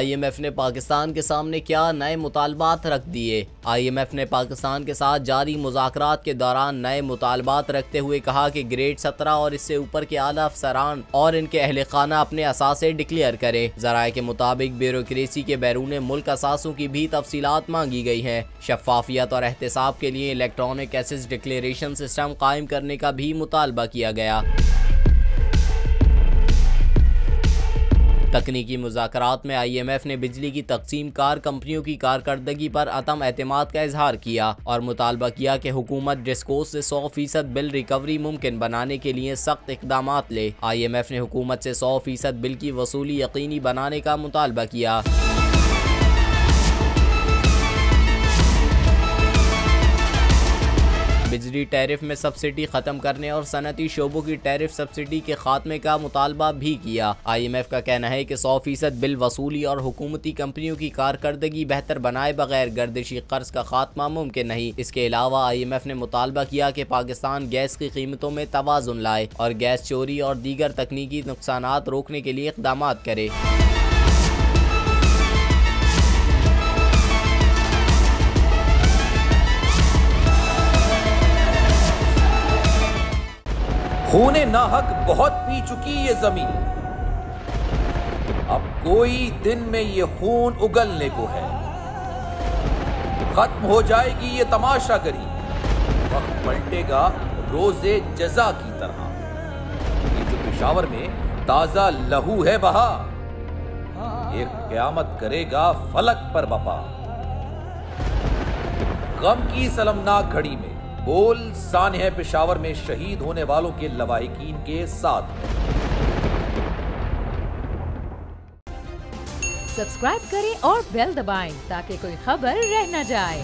IMF ने पाकिस्तान के सामने क्या नए मुतालबात रख दिए। IMF ने पाकिस्तान के साथ जारी मुज़ाकरात के दौरान नए मुतालबात रखते हुए कहा कि ग्रेड 17 और इससे ऊपर के आला अफसरान और इनके अहले खाना अपने असासे डिक्लेयर करें। ज़राए के मुताबिक ब्यूरोक्रेसी के बैरून मुल्क असासों की भी तफसीलात मांगी गई हैं। शफाफियत और एहतसाब के लिए इलेक्ट्रॉनिक एसेट्स डिक्लेरेशन सिस्टम कायम करने का भी मुतालबा किया गया। तकनीकी मुज़ाकरात में IMF ने बिजली की तकसीम कार कंपनियों की कारकर्दगी पर अतम एतमाद का इजहार किया और मुतालबा किया कि हुकूमत डिस्कोस से 100% बिल रिकवरी मुमकिन बनाने के लिए सख्त इकदामात ले। IMF ने हुकूमत से 100% बिल की वसूली यकीनी बनाने का मुतालबा किया। बिजली टैरिफ में सब्सिडी ख़त्म करने और सनती शोबों की टैरिफ सब्सिडी के खात्मे का मुतालबा भी किया। IMF का कहना है कि 100% बिल वसूली और हुकूमती कंपनियों की कारकर्दगी बेहतर बनाए बगैर गर्दिशी कर्ज का खात्मा मुमकिन नहीं। इसके अलावा IMF ने मुतालबा किया कि पाकिस्तान गैस की कीमतों में तवाज़ुन लाए और गैस चोरी और दीगर तकनीकी नुकसानात रोकने के लिए इक़दाम करे। खूने नाहक बहुत पी चुकी ये जमीन, अब कोई दिन में ये खून उगलने को है। खत्म हो जाएगी ये तमाशागरी, वक्त पलटेगा रोजे जजा की तरह। ये जो पेशावर में ताजा लहू है बहा, ये क़यामत करेगा फलक पर बपा। गम की सलमनाक घड़ी में बोल सानह पेशावर में शहीद होने वालों के लवाहिकीन के साथ। सब्सक्राइब करें और बेल दबाएं ताकि कोई खबर रह न जाए।